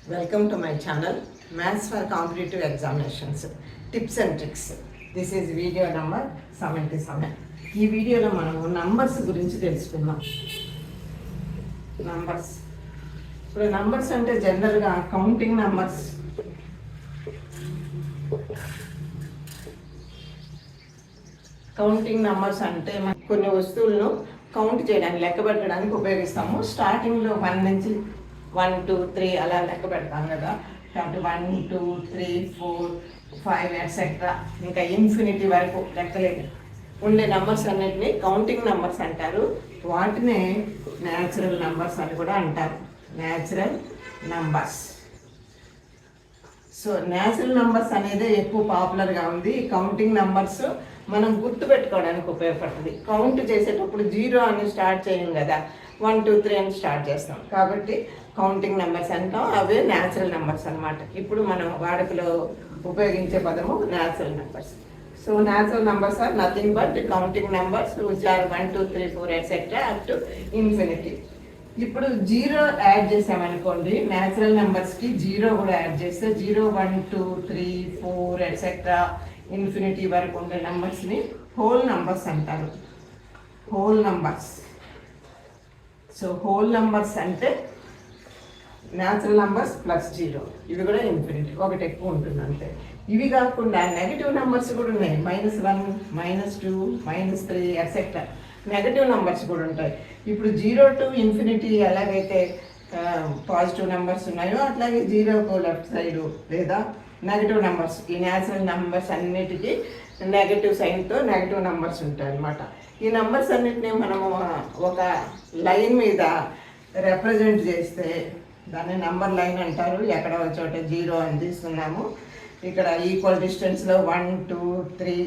Welcome to my channel, Maths for Competitive Examinations, Tips and Tricks. This is video number 77. ఈ వీడియోలో మనము numbers గురించి తెలుసుకుందాం. Numbers ఇప్పుడు నంబర్స్ అంటే జనరల్గా కౌంటింగ్ నంబర్స్, అంటే కొన్ని వస్తువులను కౌంట్ చేయడానికి లెక్క పెట్టడానికి ఉపయోగిస్తాము. స్టార్టింగ్లో 1 నుంచి 1 2 3 అలా లెక్క పెడతాం కదా. కాబట్టి 1 2 3 4 5 ఎట్సెట్రా ఇంకా ఇన్ఫినిటీ వరకు లెక్కలేదు ఉండే నంబర్స్ అన్నిటిని కౌంటింగ్ నంబర్స్ అంటారు. వాటినే న్యాచురల్ నంబర్స్ అని కూడా అంటారు. Natural numbers. So natural numbers అనేది ఎక్కువ పాపులర్గా ఉంది. కౌంటింగ్ నంబర్స్ మనం గుర్తు పెట్టుకోవడానికి ఉపయోగపడుతుంది. కౌంట్ చేసేటప్పుడు 0 అని స్టార్ట్ చేయం కదా, 1 2 3 అని స్టార్ట్ చేస్తాం. కాబట్టి కౌంటింగ్ నెంబర్స్ అంటాం. అవే న్యాచురల్ నెంబర్స్ అనమాట. ఇప్పుడు మనం వాడుకలో ఉపయోగించే పదము natural numbers. So natural numbers are nothing but counting numbers which are 1 2 3 4 etcetera up to infinity. ఇప్పుడు 0 యాడ్ చేసామనుకోండి, న్యాచురల్ నెంబర్స్కి 0 కూడా యాడ్ చేస్తే 0 1 2 3 4 ఎట్సెట్రా ఇన్ఫినిటీ వరకు ఉండే నెంబర్స్ని హోల్ నెంబర్స్ అంటారు. Whole numbers. So whole numbers అంటే న్యాచురల్ నెంబర్స్ ప్లస్ 0, ఇవి కూడా ఇన్ఫినిటీ, ఒకటి ఎక్కువ ఉంటుంది అంతే. ఇవి కాకుండా నెగిటివ్ నెంబర్స్ కూడా ఉన్నాయి. -1 -2 -3 ఎట్సెట్రా నెగటివ్ నెంబర్స్ కూడా ఉంటాయి. ఇప్పుడు 0 టు ఇన్ఫినిటీ ఎలాగైతే పాజిటివ్ నెంబర్స్ ఉన్నాయో అట్లాగే 0కు లెఫ్ట్ సైడు లేదా నెగటివ్ నెంబర్స్, ఈ న్యాచురల్ నెంబర్స్ అన్నిటికీ నెగటివ్ సైన్తో నెగటివ్ నెంబర్స్ ఉంటాయి అన్నమాట. ఈ నెంబర్స్ అన్నిటినీ మనము ఒక లైన్ మీద రిప్రజెంట్ చేస్తే దాన్ని నెంబర్ లైన్ అంటారు. ఎక్కడ ఒక చోట 0 అని తీసుకున్నాము. ఇక్కడ ఈక్వల్ డిస్టెన్స్లో 1 2 3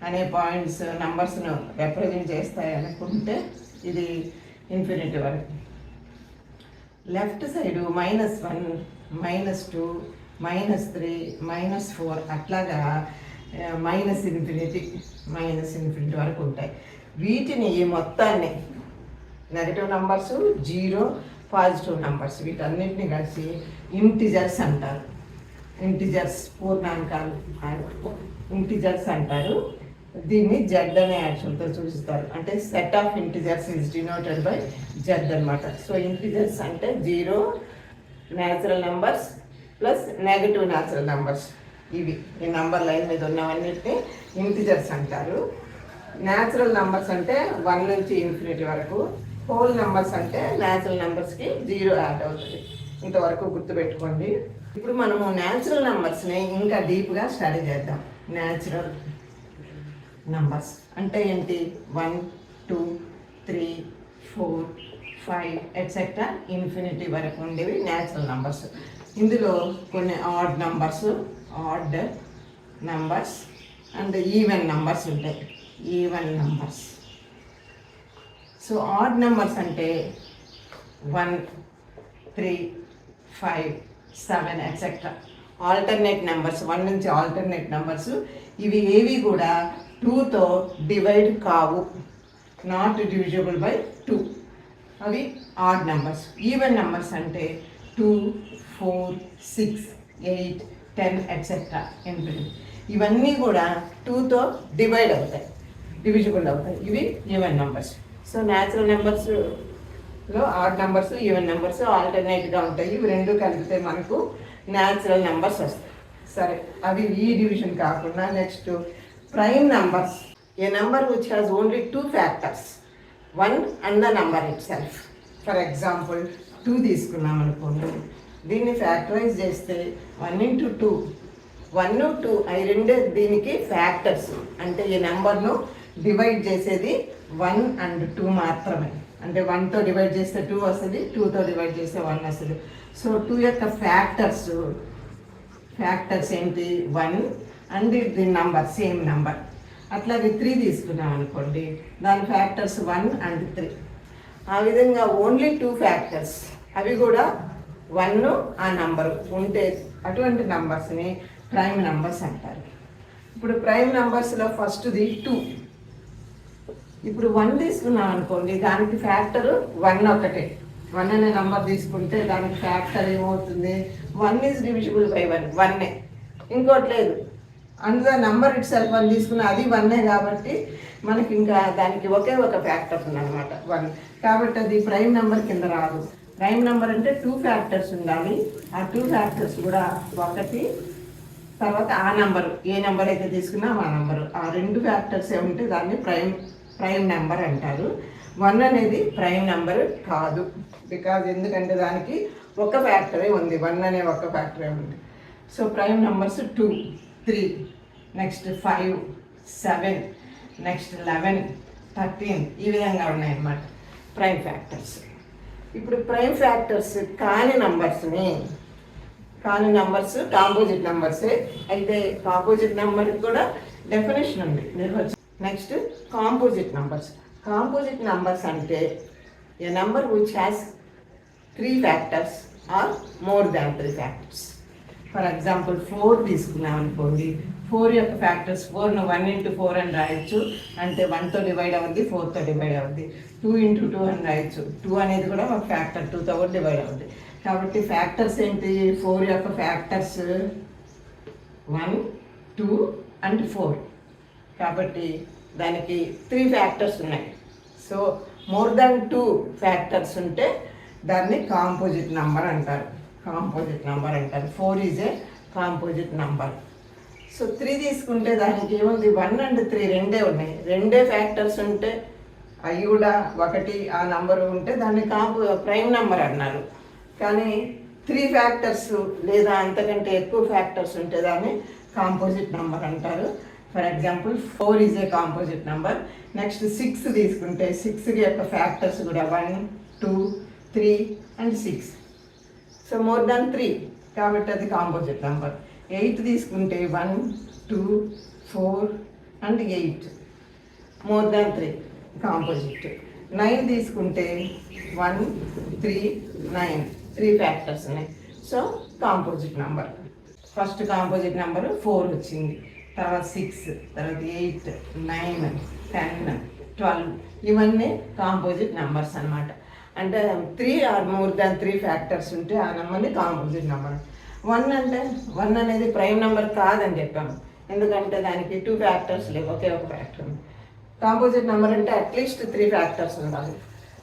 అనే పాయింట్స్ నెంబర్స్ను రిప్రజెంట్ చేస్తాయి అనుకుంటే ఇది ఇన్ఫినిటీ వరకు. లెఫ్ట్ సైడు -1 -2 -3 -4 అట్లాగా ఇన్ఫినిటీ వరకు ఉంటాయి. వీటిని మొత్తాన్ని నెగటివ్ నెంబర్స్ 0 పాజిటివ్ నెంబర్స్ వీటన్నిటిని కలిసి ఇంటిజర్స్ అంటారు. ఇంటిజర్స్ పూర్ణాంకాలు ఇంటిజర్స్ అంటారు. దీన్ని జెడ్ అనే యాక్షన్తో చూపిస్తారు. అంటే set of integers is denoted by Z అనమాట. సో ఇంటిజర్స్ అంటే 0 natural numbers plus negative natural numbers, ఇవి ఈ నెంబర్ లైన్ మీద ఉన్నవన్నిటిని ఇంటిజర్స్ అంటారు. న్యాచురల్ నెంబర్స్ అంటే 1 నుంచి ఇన్ఫినిటీ వరకు. హోల్ నెంబర్స్ అంటే న్యాచురల్ నెంబర్స్కి 0 యాడ్ అవుతుంది. ఇంతవరకు గుర్తుపెట్టుకోండి. ఇప్పుడు మనము న్యాచురల్ నెంబర్స్ని ఇంకా డీప్గా స్టడీ చేద్దాం. న్యాచురల్ నెంబర్స్ అంటే ఏంటి? 1 2 3 4 5 ఎట్సెట్రా ఇన్ఫినిటీ వరకు ఉండేవి న్యాచురల్ నెంబర్స్. ఇందులో కొన్ని odd numbers and even numbers ఉంటాయి. Even numbers. So odd numbers అంటే 1 3 5 7 ఎట్సెట్రా ఆల్టర్నేట్ నెంబర్స్. 1 నుంచి ఆల్టర్నేట్ నెంబర్స్. ఇవి ఏవి కూడా 2తో డివైడ్ కావు, నాట్ డివిజిబుల్ బై 2. అవి ఆడ్ నెంబర్స్. ఈవెన్ నెంబర్స్ అంటే 2 4 6 8 10 ఎట్సెట్రా ఇన్ఫినిటీ. ఇవన్నీ కూడా 2తో డివైడ్ అవుతాయి, డివిజిబుల్ అవుతాయి. ఇవి ఈవెన్ నెంబర్స్. సో న్యాచురల్ నెంబర్స్లో ఆడ్ నెంబర్స్ ఈవెన్ నెంబర్స్ ఆల్టర్నేట్గా ఉంటాయి. ఇవి రెండు కలిపితే మనకు న్యాచురల్ నెంబర్స్ వస్తాయి. సరే, అవి ఈ డివిజన్ కాకుండా next prime numbers. A number which has only 2 factors, 1 and the number it self. For example 2 తీసుకున్నాం అనుకోండి. దీన్ని ఫ్యాక్టరైజ్ చేస్తే 1 × 2 1 2 అవి రెండే దీనికి ఫ్యాక్టర్స్. అంటే ఈ నెంబర్ను డివైడ్ చేసేది 1 and 2 మాత్రమే. అంటే 1తో డివైడ్ చేస్తే 2 వస్తుంది, 2తో డివైడ్ చేస్తే 1 వస్తుంది. సో 2 యొక్క ఫ్యాక్టర్స్ ఏంటి? 1 and the number same number. అట్లాగే 3 తీసుకున్నాం అనుకోండి, దాని ఫ్యాక్టర్స్ 1 and 3. ఆ విధంగా ఓన్లీ 2 ఫ్యాక్టర్స్, అవి కూడా 1 ఆ నంబరు ఉంటే అటువంటి నంబర్స్ని ప్రైమ్ నెంబర్స్ అంటారు. ఇప్పుడు ప్రైమ్ నెంబర్స్లో ఫస్ట్ది 2. ఇప్పుడు 1 తీసుకున్నాం అనుకోండి, దానికి ఫ్యాక్టర్ 1 ఒకటే. 1 అనే నెంబర్ తీసుకుంటే దానికి ఫ్యాక్టర్ ఏమవుతుంది, 1 ఈజ్ డివిజిబుల్ బై 1, 1 ఇంకోటి లేదు. అందులో నెంబర్ ఇట్ సెల్ఫ్ 1 తీసుకున్న అది 1 కాబట్టి మనకి ఇంకా దానికి ఒకే ఒక ఫ్యాక్టర్ ఉందన్నమాట 1. కాబట్టి అది ప్రైమ్ నెంబర్ కింద రాదు. ప్రైమ్ నెంబర్ అంటే 2 ఫ్యాక్టర్స్ ఉండాలి. ఆ 2 ఫ్యాక్టర్స్ కూడా 1 తర్వాత ఆ నెంబరు, ఏ నెంబర్ అయితే తీసుకున్నా ఆ నెంబరు, ఆ 2 ఫ్యాక్టర్స్ ఉంటే దాన్ని ప్రైమ్ నెంబర్ అంటారు. 1 అనేది ప్రైమ్ నెంబర్ కాదు. బికాజ్ ఎందుకంటే దానికి ఒక ఫ్యాక్టరే ఉంది, 1 అనే ఒక ఫ్యాక్టరే ఉంది. So prime numbers 2, 3, next 5, 7, next 11, 13 ఈ విధంగా ఉన్నాయన్నమాట ప్రైమ్ ఫ్యాక్టర్స్. ఇప్పుడు ప్రైమ్ ఫ్యాక్టర్స్ కాని నంబర్స్ కాంపోజిట్ నెంబర్సే. అయితే కాంపోజిట్ నెంబర్కి కూడా డెఫినేషన్ ఉంది, నిర్వచనం. నెక్స్ట్ కాంపోజిట్ నంబర్స్ అంటే a number which has 3 factors or more than 3 factors. For example 4 తీసుకున్నాం అనుకోండి, 4 యొక్క ఫ్యాక్టర్స్ 4ను 1 into 4 అని రాయొచ్చు, అంటే 1తో డివైడ్ అవుద్ది, 4తో డివైడ్ అవుద్ది. 2 into 2 అని రాయొచ్చు, 2 అనేది కూడా ఒక ఫ్యాక్టర్, 2తో కూడా డివైడ్ అవుద్ది. కాబట్టి ఫ్యాక్టర్స్ ఏంటి, 4 యొక్క ఫ్యాక్టర్స్ 1, 2 and 4. కాబట్టి దానికి 3 ఫ్యాక్టర్స్ ఉన్నాయి. సో మోర్ దాన్ 2 ఫ్యాక్టర్స్ ఉంటే దాన్ని కాంపోజిట్ నెంబర్ అంటారు. 4 is a composite number. So 3 తీసుకుంటే దానికి ఏముంది, 1 and 3 రెండే ఉన్నాయి. 2 ఫ్యాక్టర్స్ ఉంటే అవి కూడా 1 ఆ నెంబరు ఉంటే దాన్ని ప్రైమ్ నెంబర్ అన్నారు. కానీ 3 ఫ్యాక్టర్స్ లేదా అంతకంటే ఎక్కువ ఫ్యాక్టర్స్ ఉంటే దాన్ని కాంపోజిట్ నెంబర్ అంటారు. For example 4 is a composite number. Next 6 తీసుకుంటే 6 యొక్క ఫ్యాక్టర్స్ కూడా 1, 2, 3 and 6. సో మోర్ దాన్ 3 కాబట్టి అది కాంపోజిట్ నెంబర్. 8 తీసుకుంటే 1, 2, 4 and 8 మోర్ దాన్ 3 కాంపోజిట్. 9 తీసుకుంటే 1, 3, 9 3 ఫ్యాక్టర్స్ ఉన్నాయి. So composite number. First composite number 4 వచ్చింది, తర్వాత 6, తర్వాత 8, 9, 10, 12 ఇవన్నీ కాంపోజిట్ నెంబర్స్ అన్నమాట. అంటే 3 ఆర్ మోర్ దాన్ 3 ఫ్యాక్టర్స్ ఉంటే ఆ నెంబర్ని కాంపోజిట్ నెంబర్. 1 అంటే 1 అనేది ప్రైమ్ నెంబర్ కాదని చెప్పాము, ఎందుకంటే దానికి 2 ఫ్యాక్టర్స్ లేవు, ఒకే ఒక ఫ్యాక్టర్ ఉంది. కాంపోజిట్ నెంబర్ అంటే అట్లీస్ట్ 3 ఫ్యాక్టర్స్ ఉండాలి,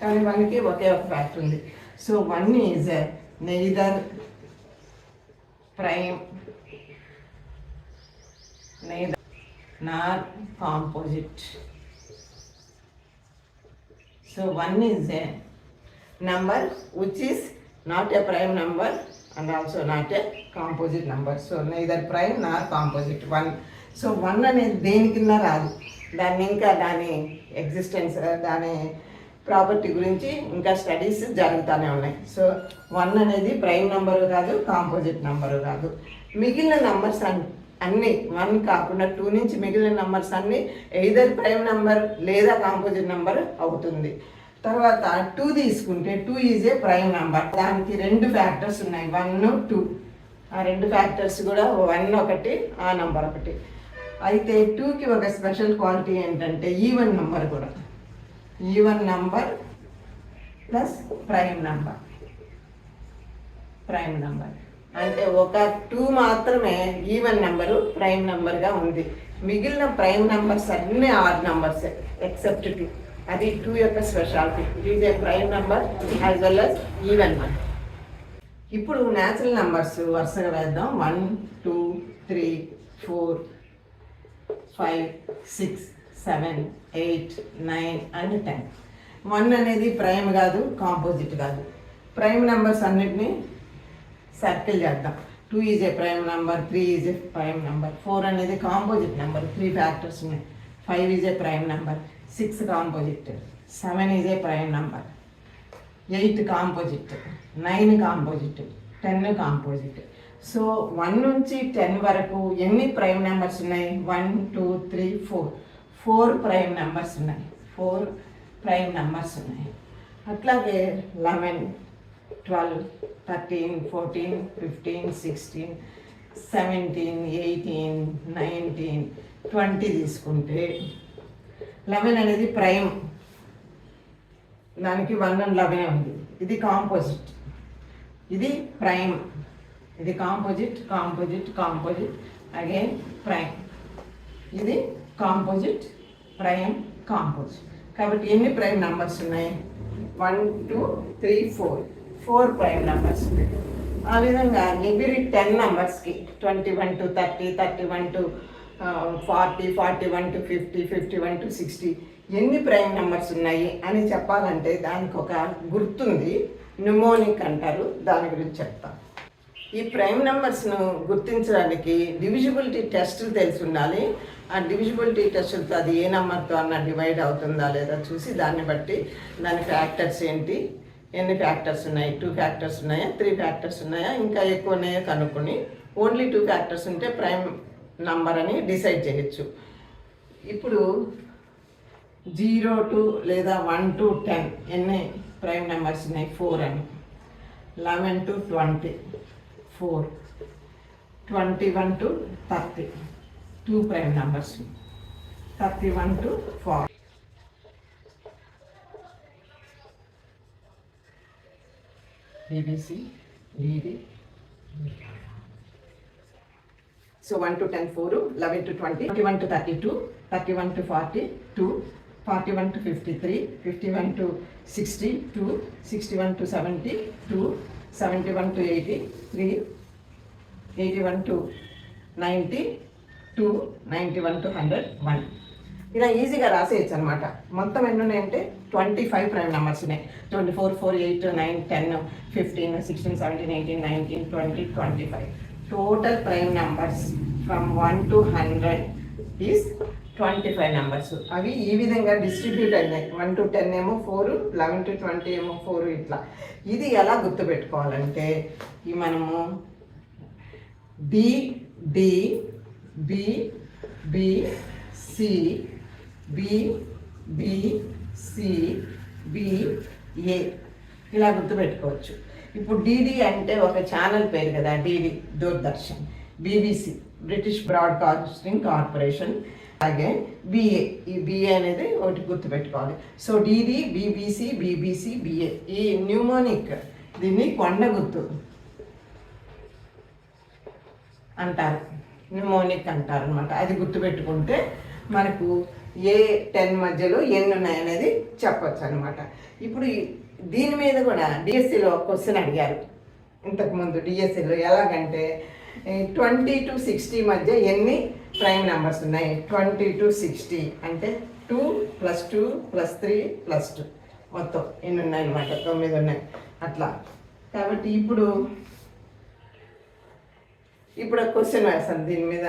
కానీ 1కి ఒకే ఒక ఫ్యాక్టర్ ఉంది. So 1 is neither prime Nar composite. So 1 is a number which is not a prime number and also not a composite number. So neither prime nor composite. 1. So 1 అనేది దేని కింద రాదు, దాని ఎగ్జిస్టెన్స్, దాని ప్రాపర్టీ గురించి ఇంకా studies జరుగుతూనే ఉన్నాయి. సో 1 అనేది ప్రైమ్ నెంబరు కాదు, కాంపోజిట్ నెంబరు కాదు. మిగిలిన నెంబర్స్ అన్నీ 1 కాకుండా 2 నుంచి మిగిలిన నెంబర్స్ అన్నీ ఎయిదర్ ప్రైమ్ నెంబర్ లేదా కాంపోజిట్ నెంబర్ అవుతుంది. తర్వాత 2 తీసుకుంటే 2 ఈజ్ ఏ ప్రైమ్ నెంబర్. దానికి 2 ఫ్యాక్టర్స్ ఉన్నాయి, 1, 2. ఆ 2 ఫ్యాక్టర్స్ కూడా 1 ఒకటి, ఆ నెంబర్ ఒకటి. అయితే 2కి ఒక స్పెషల్ క్వాలిటీ ఏంటంటే ఈవెన్ నెంబర్ కూడా. Even number plus prime number. అంటే ఒక 2 మాత్రమే ఈవెన్ నెంబరు ప్రైమ్ నెంబర్గా ఉంది. మిగిలిన ప్రైమ్ నెంబర్స్ అన్నీ ఆడ్ నెంబర్సే ఎక్సెప్ట్ 2. అది 2 యొక్క speciality. It is a prime number as well as even number. ఇప్పుడు న్యాచురల్ నెంబర్స్ వరుసగా వేద్దాం. 1, 2, 3, 4, 5, 6, 7, 8, 9 and 10. 1 అనేది ప్రైమ్ కాదు, కాంపోజిట్ కాదు. ప్రైమ్ నెంబర్స్ అన్నిటినీ సర్కిల్ చేద్దాం. 2 is a prime number, 3 is a prime number, 4 అనేది కాంపోజిట్ నెంబర్, 3 ఫ్యాక్టర్స్ ఉన్నాయి. 5 is a prime number, 6 composite, 7 is a prime number, 8 composite, 9 composite, 10 composite. So 1 నుంచి 10 వరకు ఎన్ని ప్రైమ్ నెంబర్స్ ఉన్నాయి? 1, 2, 3, 4. 4 ప్రైమ్ నెంబర్స్ ఉన్నాయి. అట్లాగే 11, 12, 13, 14, 15, 16, 17, 18, 19, 20 తీసుకుంటే 11 అనేది ప్రైమ్, దానికి 1 and 11 ఉంది. ఇది కాంపోజిట్, ఇది ప్రైమ్, ఇది composite composite composite again prime, ఇది కాంపోజిట్ ప్రైమ్ కాంపోజిట్. కాబట్టి ఎన్ని ప్రైమ్ నెంబర్స్ ఉన్నాయి? 1 2 3 4 ప్రైమ్ నెంబర్స్ ఉన్నాయి. ఆ విధంగా ఎవ్రీ 10 నెంబర్స్కి 21 to 30, 31 to 40, 41 to 50, 51 to 60 ఎన్ని ప్రైమ్ నెంబర్స్ ఉన్నాయి అని చెప్పాలంటే దానికి ఒక గుర్తుంది, న్యూమోనిక్ అంటారు. దాని గురించి చెప్తాం. ఈ ప్రైమ్ నెంబర్స్ను గుర్తించడానికి డివిజిబిలిటీ టెస్టులు తెలిసి ఉండాలి. ఆ డివిజిబిలిటీ టెస్టులతో అది ఏ నెంబర్తో అన్న డివైడ్ అవుతుందా లేదా చూసి దాన్ని బట్టి దాని ఫ్యాక్టర్స్ ఏంటి, ఎన్ని ఫ్యాక్టర్స్ ఉన్నాయి, 2 ఫ్యాక్టర్స్ ఉన్నాయా, 3 ఫ్యాక్టర్స్ ఉన్నాయా, ఇంకా ఎక్కువ ఉన్నాయో కనుక్కొని ఓన్లీ 2 ఫ్యాక్టర్స్ ఉంటే ప్రైమ్ నంబర్ అని డిసైడ్ చేయొచ్చు. ఇప్పుడు 0 to లేదా 1 to 10 ఎన్ని ప్రైమ్ నెంబర్స్ ఉన్నాయి? 4 అని. 11 to 20 4, 21 to 30 2 prime numbers, 31 to 4. BBC, DD. So 1 to 10 4, 11 to 20, 21 to 32, 31 to 42, 41 to 53, 51 to 62, 61 to 72, 71 to 83, 81 to 92, 91 to 101. ఇలా ఈజీగా రాసేయచ్చు అనమాట. మొత్తం ఎన్ని ఉన్నాయంటే 25 ప్రైమ్ నెంబర్స్ ఉన్నాయి. 24, 4, 8, 9, 10, 15, 16, 17, 18, 19, 20, 25 total prime numbers from 1 to 100 is 25 numbers. అవి ఈ విధంగా డిస్ట్రిబ్యూట్ అయినాయి. 1 to 10 ఏమో 4, 11 to 20 ఏమో 4 ఇట్లా. ఇది ఎలా గుర్తుపెట్టుకోవాలంటే ఈ మనము D D B B C B B C B A ఇలా గుర్తుపెట్టుకోవచ్చు. ఇప్పుడు డిడి అంటే ఒక ఛానల్ పేరు కదా, DD Doordarshan. BBC British Broadcasting Corporation. అలాగే బిఏ, ఈ బిఏ అనేది ఒకటి గుర్తుపెట్టుకోవాలి. So DD, BBC, BBC, BA ఈ న్యూమోనిక్, దీన్ని కొండ గుర్తు అంటారు, న్యూమోనిక్ అంటారు అనమాట. అది గుర్తుపెట్టుకుంటే మనకు ఏ 10 మధ్యలో ఎన్ని ఉన్నాయనేది చెప్పచ్చు అనమాట. ఇప్పుడు దీని మీద కూడా డిఎస్సిలో క్వశ్చన్ అడిగారు ఇంతకుముందు. డిఎస్సిలో ఎలాగంటే 20 to 60 మధ్య ఎన్ని ప్రైమ్ నెంబర్స్ ఉన్నాయి? 20 to 60 అంటే 2 + 2 + 3 + 2 మొత్తం ఎన్ని ఉన్నాయన్నమాట? 9 ఉన్నాయి అట్లా. కాబట్టి ఇప్పుడు క్వశ్చన్ వేస్తాను దీని మీద.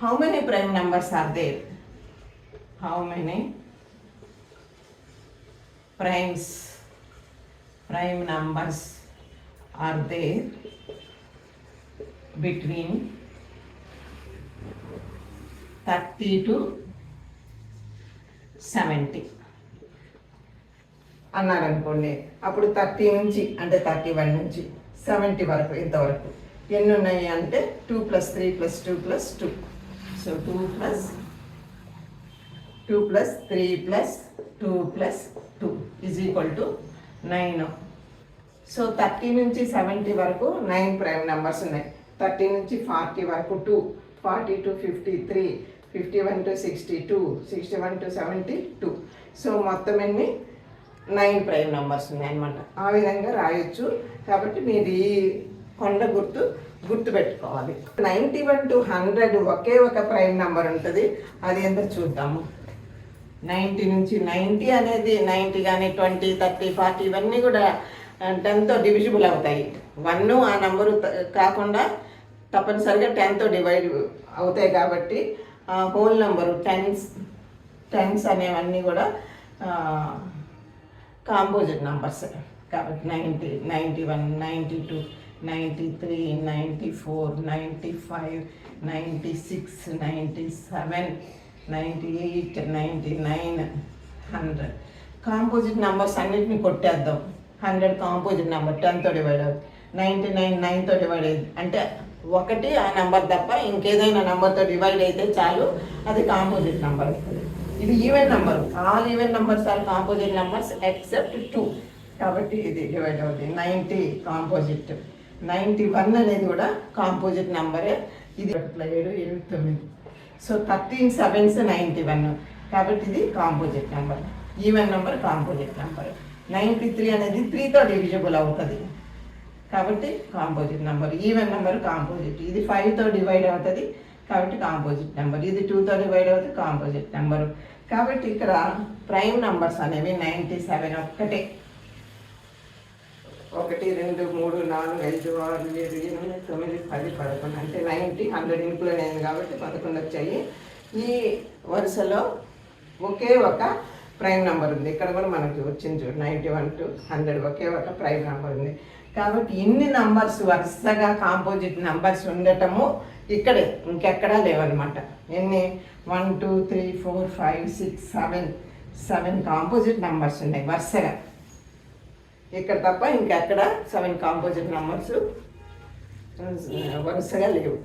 How many prime numbers are there? How many prime numbers are there between 30 to 70 అన్నారనుకోండి. అప్పుడు 30 నుంచి అంటే 31 నుంచి 70 వరకు ఇంతవరకు ఎన్ని ఉన్నాయి అంటే 2 + 3 + 2 + 2. సో 2 + 3 + 2 + 2 = 9. సో 30 నుంచి 70 వరకు 9 ప్రైమ్ నెంబర్స్ ఉన్నాయి. 30 నుంచి 40 వరకు 2, 40 to 53, 51 to 62, 61 to 72. సో మొత్తం ఎన్ని 9 ప్రైమ్ నెంబర్స్ ఉన్నాయి అన్నమాట. ఆ విధంగా రాయొచ్చు. కాబట్టి మీరు ఈ కొండ గుర్తుపెట్టుకోవాలి. 91 to 100 ఒకే ఒక ప్రైమ్ నెంబర్ ఉంటుంది. అది ఎంత చూద్దాము. 90 నుంచి 90 అనేది 90 కానీ 20, 30, 40 ఇవన్నీ కూడా 10తో డివిజిబుల్ అవుతాయి. 1 ఆ నెంబరు కాకుండా తప్పనిసరిగా 10తో డివైడ్ అవుతాయి. కాబట్టి హోల్ నెంబరు టెన్స్ అనేవన్నీ కూడా కాంపోజిట్ నెంబర్స్. కాబట్టి 90, 91, 92, 93, 94, 95, 96, 97, 98, 99, 100 కాంపోజిట్ నెంబర్స్ అన్నిటిని కొట్టేద్దాం. 100 కాంపోజిట్ నెంబర్ 10తో డివైడ్ అవుతుంది. 99 9తో డివైడ్ అయింది అంటే ఒకటి ఆ నెంబర్ తప్ప ఇంకేదైనా నెంబర్తో డివైడ్ అయితే చాలు, అది కాంపోజిట్ నెంబర్. ఇది even number. All even numbers are composite numbers except 2. కాబట్టి ఇది డివైడ్ అవుతుంది. 90 కాంపోజిట్, 91 అనేది కూడా కాంపోజిట్ నెంబరే. ఇది 7 7 9, సో 13 7s 91, కాబట్టి ఇది composite number. Even number composite number. 93 అనేది 3తో డివిజిబుల్ అవుతుంది, కాబట్టి composite number. Even number composite. ఇది 5తో డివైడ్ అవుతుంది, కాబట్టి కాంపోజిట్ నెంబర్. ఇది 2తో డివైడ్ అవుతుంది, కాంపోజిట్ నెంబరు. కాబట్టి ఇక్కడ ప్రైమ్ నెంబర్స్ అనేవి 97 ఒక్కటే. 1 2 3 4 5 6 7 8 9 10 11 అంటే 90 100 ఇంక్లూడ్ అయింది కాబట్టి 11 వచ్చాయి. ఈ వరుసలో ఒకే ఒక ప్రైమ్ నెంబర్ ఉంది. ఇక్కడ కూడా మనకి వచ్చింది చూడు, 91 to 100 ఒకే ఒక ప్రైమ్ నెంబర్ ఉంది. కాబట్టి ఇన్ని నంబర్స్ వరుసగా కాంపోజిట్ నెంబర్స్ ఉండటము ఇక్కడే, ఇంకెక్కడా లేవన్నమాట. ఎన్ని 1 2 3 4 5 6 7 కాంపోజిట్ నెంబర్స్ ఉన్నాయి వరుసగా. ఇక్కడ తప్ప ఇంకెక్కడ 7 కాంపోజిట్ నెంబర్స్ వరుసగా లేవు.